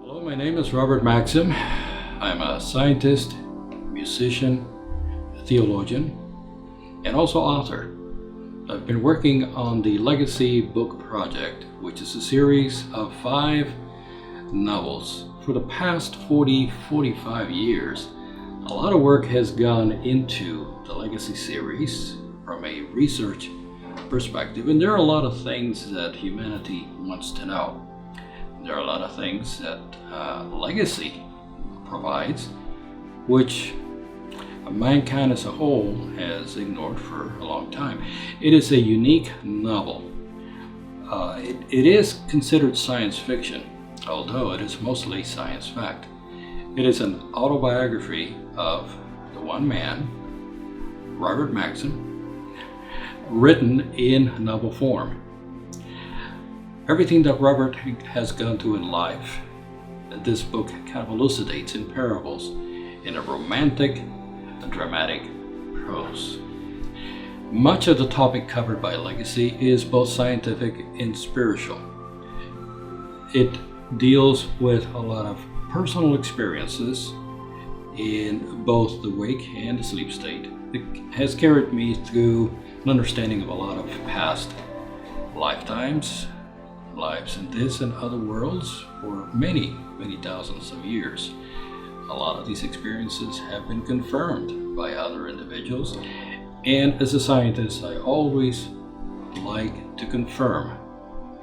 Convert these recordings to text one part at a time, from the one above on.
Hello, my name is Robert Maxxim. I'm a scientist, musician, theologian, and also author. I've been working on the Legacy Book Project, which is a series of 5 novels. For the past 45 years, a lot of work has gone into the Legacy series from a research perspective, and there are a lot of things that humanity wants to know. There are a lot of things that Legacy provides, which mankind as a whole has ignored for a long time. It is a unique novel. It is considered science fiction, although it is mostly science fact. It is an autobiography of the one man, Robert Maxxim, written in novel form. Everything that Robert has gone through in life, this book kind of elucidates in parables in a romantic, dramatic prose. Much of the topic covered by Legacy is both scientific and spiritual. It deals with a lot of personal experiences in both the wake and the sleep state. It has carried me through an understanding of a lot of past lifetimes, lives in this and other worlds for many thousands of years. A lot of these experiences have been confirmed by other individuals, and as a scientist, I always like to confirm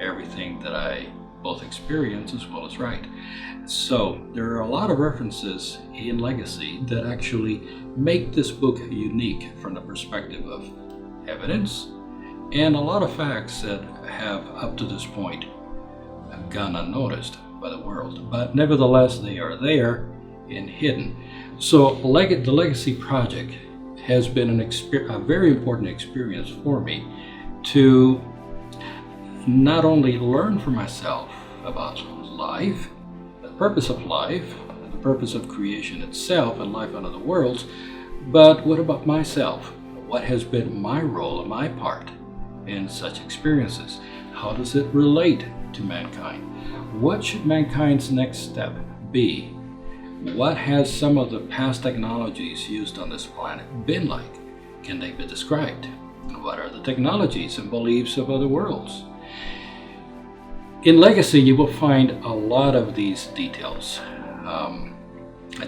everything that I both experience as well as write. So there are a lot of references in Legacy that actually make this book unique from the perspective of evidence and a lot of facts that have up to this point gone unnoticed by the world, but nevertheless they are there and hidden. So the Legacy Project has been a very important experience for me to not only learn for myself about life, the purpose of life, the purpose of creation itself and life under the worlds, but what about myself? What has been my role and my part in such experiences? How does it relate to mankind? What should mankind's next step be? What has some of the past technologies used on this planet been like? Can they be described? What are the technologies and beliefs of other worlds? In Legacy, you will find a lot of these details.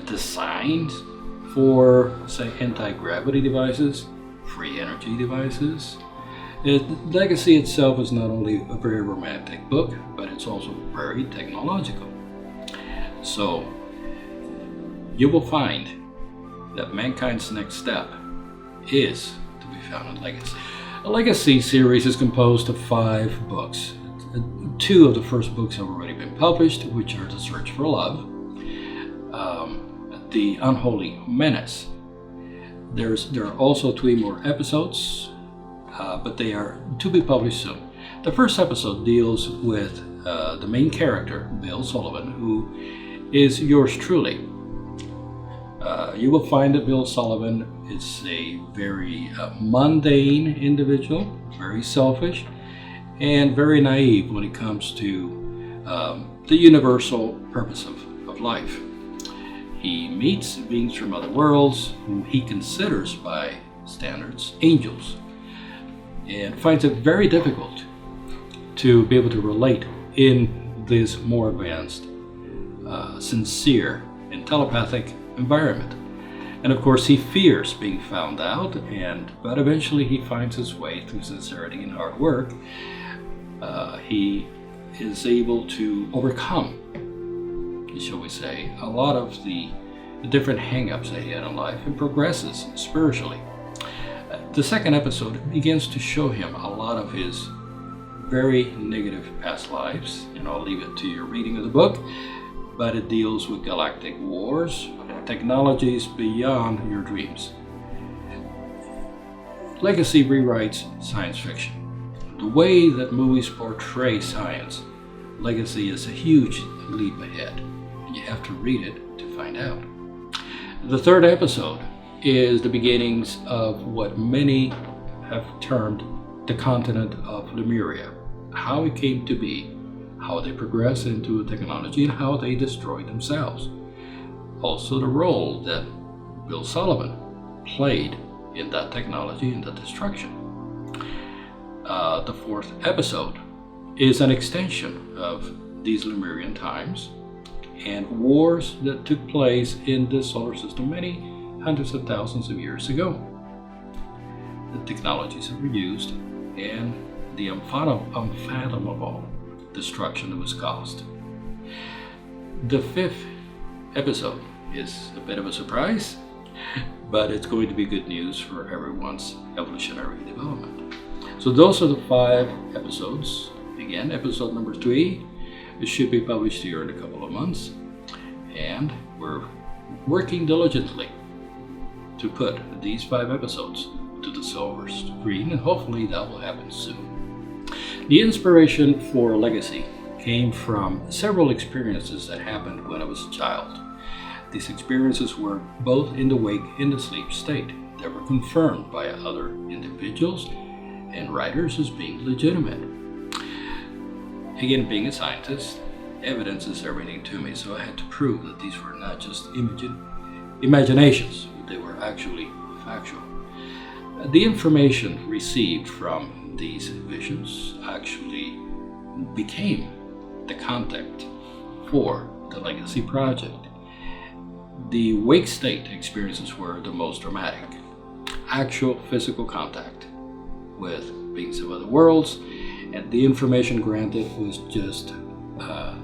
Designs for, say, anti-gravity devices, free energy devices. Legacy itself is not only a very romantic book, but it's also very technological. So you will find that mankind's next step is to be found in Legacy. A Legacy series is composed of 5 books. 2 of the first books have already been published, which are The Search for Love, The Unholy Menace. There are also 3 more episodes, but they are to be published soon. The first episode deals with the main character, Bill Sullivan, who is yours truly. You will find that Bill Sullivan is a very mundane individual, very selfish, and very naive when it comes to the universal purpose of life. He meets beings from other worlds whom he considers by standards angels, and finds it very difficult to be able to relate in this more advanced, sincere, and telepathic environment. And of course, he fears being found out, but eventually he finds his way through sincerity and hard work. He is able to overcome, shall we say, a lot of the different hang-ups that he had in life and progresses spiritually. The second episode begins to show him a lot of his very negative past lives, and I'll leave it to your reading of the book, but it deals with galactic wars, technologies beyond your dreams. Legacy rewrites science fiction. The way that movies portray science, Legacy is a huge leap ahead, and you have to read it to find out. The third episode is the beginnings of what many have termed the continent of Lemuria, how it came to be, how they progress into technology and how they destroy themselves. Also the role that Bill Sullivan played in that technology and that destruction. The fourth episode is an extension of these Lemurian times and wars that took place in the solar system many hundreds of thousands of years ago. The technologies that were used and the unfathomable destruction that was caused. The fifth episode is a bit of a surprise, but it's going to be good news for everyone's evolutionary development. So those are the 5 episodes. Again, episode number 3, it should be published here in a couple of months, and we're working diligently to put these 5 episodes to the silver screen, and hopefully that will happen soon. The inspiration for Legacy came from several experiences that happened when I was a child. These experiences were both in the wake and the sleep state. They were confirmed by other individuals and writers as being legitimate. Again, being a scientist, evidence is everything to me, so I had to prove that these were not just imaginations, they were actually factual. The information received from these visions actually became the content for the Legacy project. The wake state experiences were the most dramatic. Actual physical contact with beings of other worlds, and the information granted was just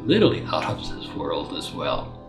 literally out of this world as well.